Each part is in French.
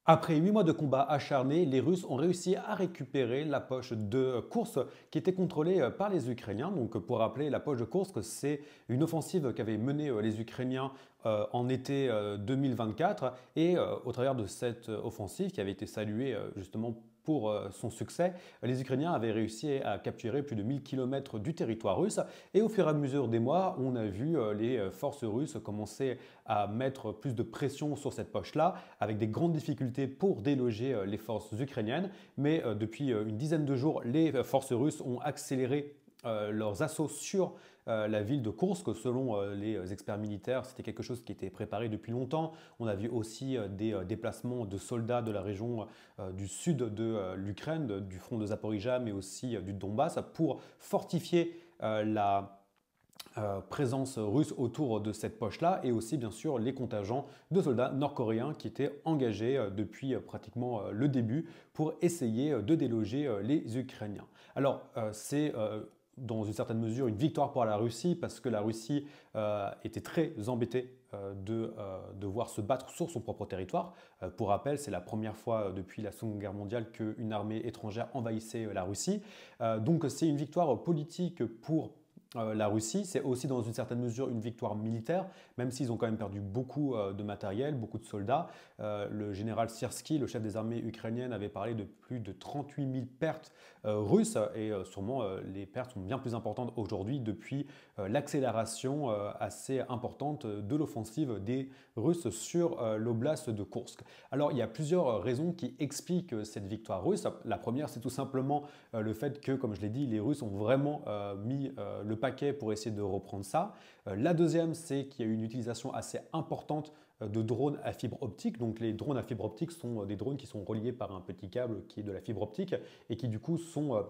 Après 8 mois de combats acharnés, les Russes ont réussi à récupérer la poche de Koursk qui était contrôlée par les Ukrainiens. Donc, pour rappeler, la poche de Koursk, c'est une offensive qu'avaient menée les Ukrainiens en été 2024. Et au travers de cette offensive qui avait été saluée justement pour son succès, les Ukrainiens avaient réussi à capturer plus de 1000 km du territoire russe. Et au fur et à mesure des mois, on a vu les forces russes commencer à mettre plus de pression sur cette poche-là, avec des grandes difficultés pour déloger les forces ukrainiennes. Mais depuis une dizaine de jours, les forces russes ont accéléré leurs assauts sur la ville de Koursk. Selon les experts militaires, c'était quelque chose qui était préparé depuis longtemps. On a vu aussi des déplacements de soldats de la région du sud de l'Ukraine, du front de Zaporizhzhia, mais aussi du Donbass, pour fortifier la présence russe autour de cette poche-là et aussi bien sûr les contingents de soldats nord-coréens qui étaient engagés depuis pratiquement le début pour essayer de déloger les Ukrainiens. Alors c'est dans une certaine mesure une victoire pour la Russie parce que la Russie était très embêtée de devoir se battre sur son propre territoire. Pour rappel, c'est la première fois depuis la Seconde Guerre mondiale qu'une armée étrangère envahissait la Russie. Donc c'est une victoire politique pour la Russie. C'est aussi dans une certaine mesure une victoire militaire, même s'ils ont quand même perdu beaucoup de matériel, beaucoup de soldats. Le général Syrski, le chef des armées ukrainiennes, avait parlé de plus de 38 000 pertes russes et sûrement les pertes sont bien plus importantes aujourd'hui depuis l'accélération assez importante de l'offensive des Russes sur l'oblast de Koursk. Alors il y a plusieurs raisons qui expliquent cette victoire russe. La première, c'est tout simplement le fait que, comme je l'ai dit, les Russes ont vraiment mis le paquet pour essayer de reprendre ça. La deuxième, c'est qu'il y a eu une utilisation assez importante de drones à fibre optique. Donc les drones à fibre optique sont des drones qui sont reliés par un petit câble qui est de la fibre optique et qui du coup sont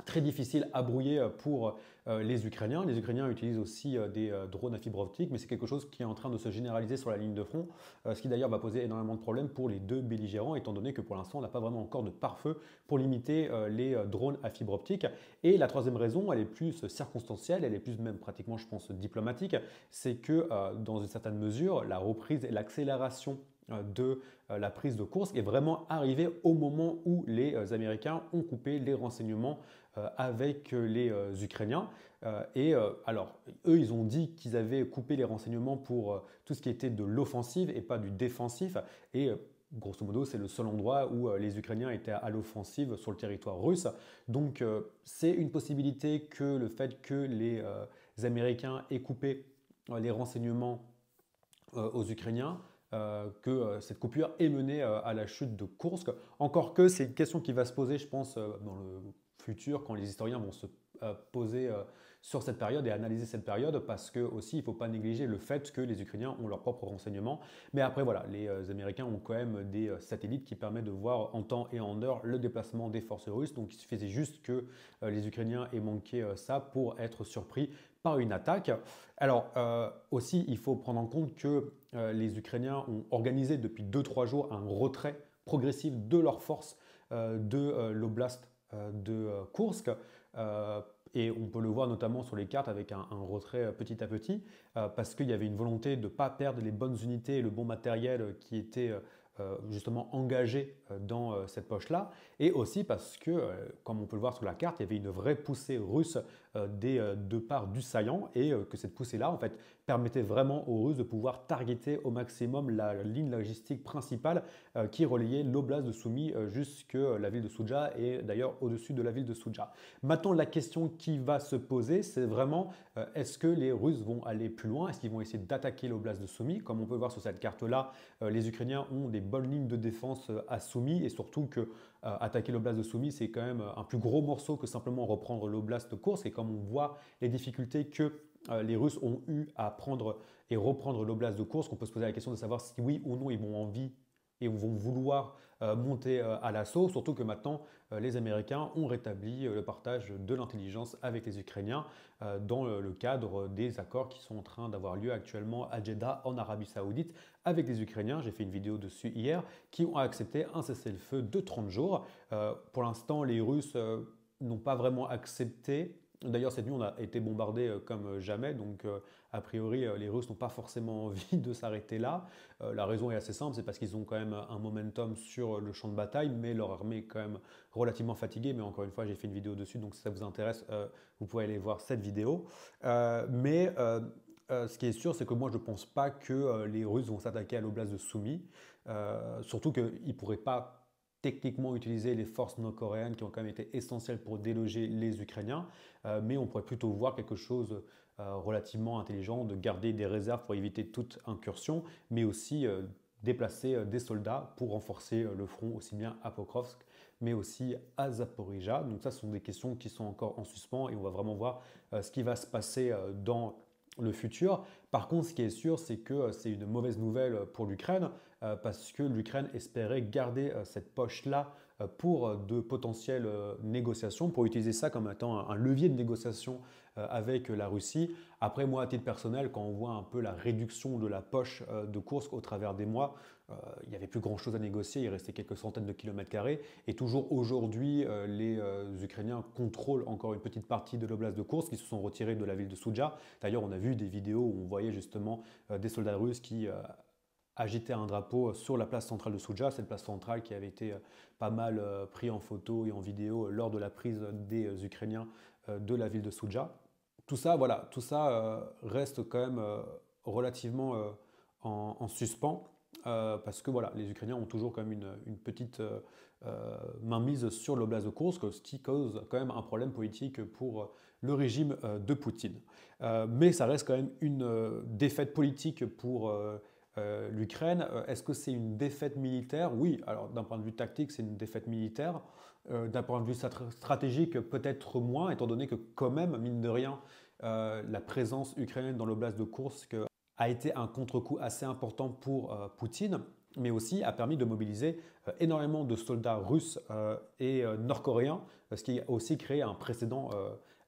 très difficile à brouiller pour les Ukrainiens. Les Ukrainiens utilisent aussi des drones à fibre optique, mais c'est quelque chose qui est en train de se généraliser sur la ligne de front, ce qui d'ailleurs va poser énormément de problèmes pour les deux belligérants, étant donné que pour l'instant, on n'a pas vraiment encore de pare-feu pour limiter les drones à fibre optique. Et la troisième raison, elle est plus circonstancielle, elle est plus même pratiquement, je pense, diplomatique, c'est que dans une certaine mesure, la reprise et l'accélération de la prise de Kursk est vraiment arrivée au moment où les Américains ont coupé les renseignements avec les Ukrainiens. Alors, eux, ils ont dit qu'ils avaient coupé les renseignements pour tout ce qui était de l'offensive et pas du défensif. Et grosso modo, c'est le seul endroit où les Ukrainiens étaient à l'offensive sur le territoire russe. Donc, c'est une possibilité que le fait que les Américains aient coupé les renseignements aux Ukrainiens, que cette coupure est menée à la chute de Kursk. Encore que c'est une question qui va se poser, je pense, dans le futur, quand les historiens vont se poser sur cette période et analyser cette période, parce que aussi il ne faut pas négliger le fait que les Ukrainiens ont leurs propres renseignements. Mais après, voilà, les Américains ont quand même des satellites qui permettent de voir en temps et en heure le déplacement des forces russes. Donc il suffisait juste que les Ukrainiens aient manqué ça pour être surpris par une attaque. Alors aussi, il faut prendre en compte que les Ukrainiens ont organisé depuis 2-3 jours un retrait progressif de leurs forces de l'oblast de Kursk. Et on peut le voir notamment sur les cartes avec un retrait petit à petit, parce qu'il y avait une volonté de ne pas perdre les bonnes unités et le bon matériel qui était justement engagé dans cette poche-là, et aussi parce que, comme on peut le voir sur la carte, il y avait une vraie poussée russe des deux parts du saillant, et que cette poussée-là, en fait, permettait vraiment aux Russes de pouvoir targeter au maximum la ligne logistique principale qui relayait l'oblast de Soumy jusque la ville de Souja, et d'ailleurs au-dessus de la ville de Souja. Maintenant, la question qui va se poser, c'est vraiment est-ce que les Russes vont aller plus loin? Est-ce qu'ils vont essayer d'attaquer l'oblast de Soumy? Comme on peut voir sur cette carte-là, les Ukrainiens ont des bonnes lignes de défense à Soumy, et surtout que attaquer l'oblast de Soumy, c'est quand même un plus gros morceau que simplement reprendre l'oblast de Kursk. Et comme on voit les difficultés que les Russes ont eu à prendre et reprendre l'oblast de Kursk, on peut se poser la question de savoir si oui ou non ils vont envie et vont vouloir monter à l'assaut, surtout que maintenant les Américains ont rétabli le partage de l'intelligence avec les Ukrainiens dans le cadre des accords qui sont en train d'avoir lieu actuellement à Jeddah en Arabie Saoudite avec les Ukrainiens. J'ai fait une vidéo dessus hier, qui ont accepté un cessez-le-feu de 30 jours. Pour l'instant, les Russes n'ont pas vraiment accepté D'ailleurs, cette nuit, on a été bombardé comme jamais, donc a priori, les Russes n'ont pas forcément envie de s'arrêter là. La raison est assez simple, c'est parce qu'ils ont quand même un momentum sur le champ de bataille, mais leur armée est quand même relativement fatiguée. Mais encore une fois, j'ai fait une vidéo dessus, donc si ça vous intéresse, vous pouvez aller voir cette vidéo. Ce qui est sûr, c'est que moi, je ne pense pas que les Russes vont s'attaquer à l'oblast de Soumy, surtout qu'ils ne pourraient pas techniquement utiliser les forces nord-coréennes qui ont quand même été essentielles pour déloger les Ukrainiens, mais on pourrait plutôt voir quelque chose relativement intelligent, de garder des réserves pour éviter toute incursion, mais aussi déplacer des soldats pour renforcer le front aussi bien à Pokrovsk, mais aussi à Zaporizhzhia. Donc ça, ce sont des questions qui sont encore en suspens et on va vraiment voir ce qui va se passer dans le futur. Par contre, ce qui est sûr, c'est que c'est une mauvaise nouvelle pour l'Ukraine parce que l'Ukraine espérait garder cette poche-là pour de potentielles négociations, pour utiliser ça comme étant un levier de négociation avec la Russie. Après, moi, à titre personnel, quand on voit un peu la réduction de la poche de Kursk au travers des mois, il n'y avait plus grand-chose à négocier, il restait quelques centaines de kilomètres carrés. Et toujours aujourd'hui, les Ukrainiens contrôlent encore une petite partie de l'oblast de Kursk, qui se sont retirés de la ville de Soudzha. D'ailleurs, on a vu des vidéos où on voyait justement des soldats russes qui agitaient un drapeau sur la place centrale de Soudzha, cette place centrale qui avait été pas mal pris en photo et en vidéo lors de la prise des Ukrainiens de la ville de Soudzha. Tout ça, voilà, tout ça reste quand même relativement en suspens parce que voilà, les Ukrainiens ont toujours quand même une petite mainmise sur l'oblast de Kursk, ce qui cause quand même un problème politique pour le régime de Poutine. Mais ça reste quand même une défaite politique pour l'Ukraine. Est-ce que c'est une défaite militaire? Oui, alors d'un point de vue tactique, c'est une défaite militaire. D'un point de vue stratégique, peut-être moins, étant donné que quand même, mine de rien, la présence ukrainienne dans l'oblast de Kursk a été un contre-coup assez important pour Poutine, mais aussi a permis de mobiliser énormément de soldats russes et nord-coréens, ce qui a aussi créé un précédent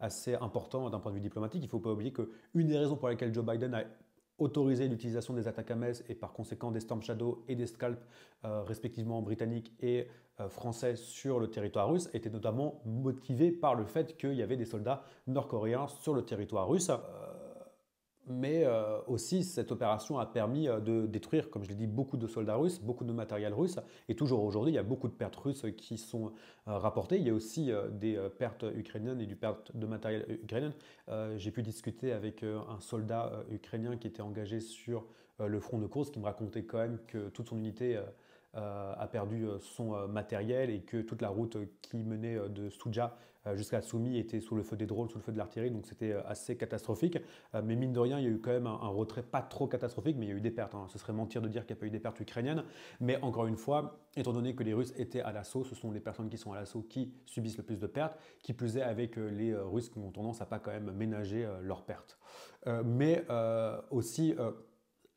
assez important d'un point de vue diplomatique. Il ne faut pas oublier qu'une des raisons pour lesquelles Joe Biden a autorisé l'utilisation des attaques à MES et par conséquent des Storm Shadow et des Scalp, respectivement britanniques et français sur le territoire russe, était notamment motivé par le fait qu'il y avait des soldats nord-coréens sur le territoire russe. Mais aussi, cette opération a permis de détruire, comme je l'ai dit, beaucoup de soldats russes, beaucoup de matériel russe. Et toujours aujourd'hui, il y a beaucoup de pertes russes qui sont rapportées. Il y a aussi des pertes ukrainiennes et du perte de matériel ukrainien. J'ai pu discuter avec un soldat ukrainien qui était engagé sur le front de Kursk, qui me racontait quand même que toute son unité a perdu son matériel et que toute la route qui menait de Soudzha jusqu'à Soumy était sous le feu des drones, sous le feu de l'artillerie, donc c'était assez catastrophique. Mais mine de rien, il y a eu quand même un retrait pas trop catastrophique, mais il y a eu des pertes. Ce serait mentir de dire qu'il n'y a pas eu des pertes ukrainiennes. Mais encore une fois, étant donné que les Russes étaient à l'assaut, ce sont les personnes qui sont à l'assaut qui subissent le plus de pertes, qui plus est avec les Russes qui ont tendance à pas quand même ménager leurs pertes. Mais aussi,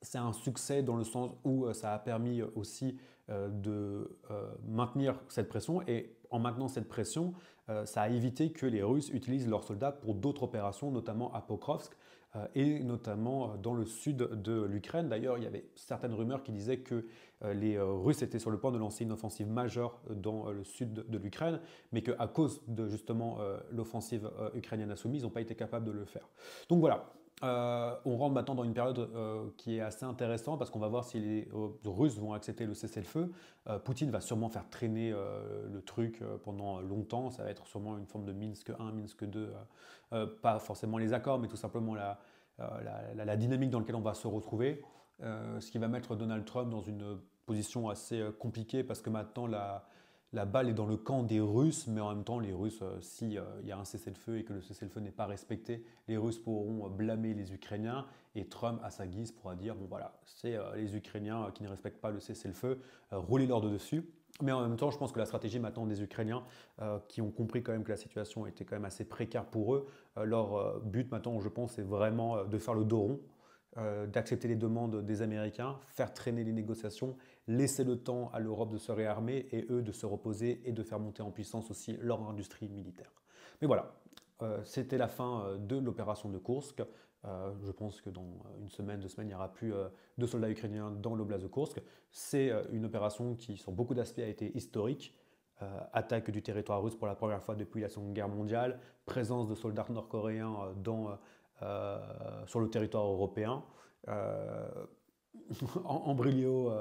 c'est un succès dans le sens où ça a permis aussi de maintenir cette pression et en maintenant cette pression, ça a évité que les Russes utilisent leurs soldats pour d'autres opérations, notamment à Pokrovsk et notamment dans le sud de l'Ukraine. D'ailleurs, il y avait certaines rumeurs qui disaient que les Russes étaient sur le point de lancer une offensive majeure dans le sud de l'Ukraine, mais qu'à cause de justement l'offensive ukrainienne insoumise, ils n'ont pas été capables de le faire. Donc voilà, on rentre maintenant dans une période qui est assez intéressante parce qu'on va voir si les Russes vont accepter le cessez-le-feu. Poutine va sûrement faire traîner le truc pendant longtemps. Ça va être sûrement une forme de Minsk 1, Minsk 2. Pas forcément les accords, mais tout simplement la dynamique dans laquelle on va se retrouver. Ce qui va mettre Donald Trump dans une position assez compliquée parce que maintenant la balle est dans le camp des Russes, mais en même temps, les Russes, s'il y a un cessez-le-feu et que le cessez-le-feu n'est pas respecté, les Russes pourront blâmer les Ukrainiens et Trump, à sa guise, pourra dire bon voilà, c'est les Ukrainiens qui ne respectent pas le cessez-le-feu, roulez-leur de dessus. Mais en même temps, je pense que la stratégie maintenant des Ukrainiens, qui ont compris quand même que la situation était quand même assez précaire pour eux, leur but maintenant, je pense, c'est vraiment de faire le dos rond, d'accepter les demandes des Américains, faire traîner les négociations, laisser le temps à l'Europe de se réarmer et eux de se reposer et de faire monter en puissance aussi leur industrie militaire. Mais voilà, c'était la fin de l'opération de Kursk. Je pense que dans une semaine, 2 semaines, il n'y aura plus de soldats ukrainiens dans l'oblast de Kursk. C'est une opération qui, sur beaucoup d'aspects, a été historique. attaque du territoire russe pour la première fois depuis la Seconde Guerre mondiale, présence de soldats nord-coréens sur le territoire européen, embryo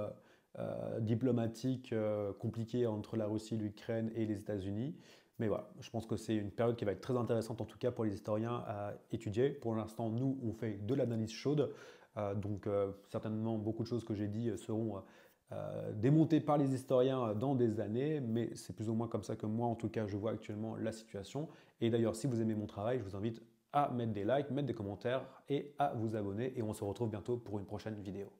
diplomatique compliqué entre la Russie, l'Ukraine et les États-Unis. Mais voilà, je pense que c'est une période qui va être très intéressante en tout cas pour les historiens à étudier. Pour l'instant, nous, on fait de l'analyse chaude. Donc certainement beaucoup de choses que j'ai dit seront démontées par les historiens dans des années, mais c'est plus ou moins comme ça que moi, en tout cas, je vois actuellement la situation. Et d'ailleurs, si vous aimez mon travail, je vous invite à mettre des likes, mettre des commentaires et à vous abonner. Et on se retrouve bientôt pour une prochaine vidéo.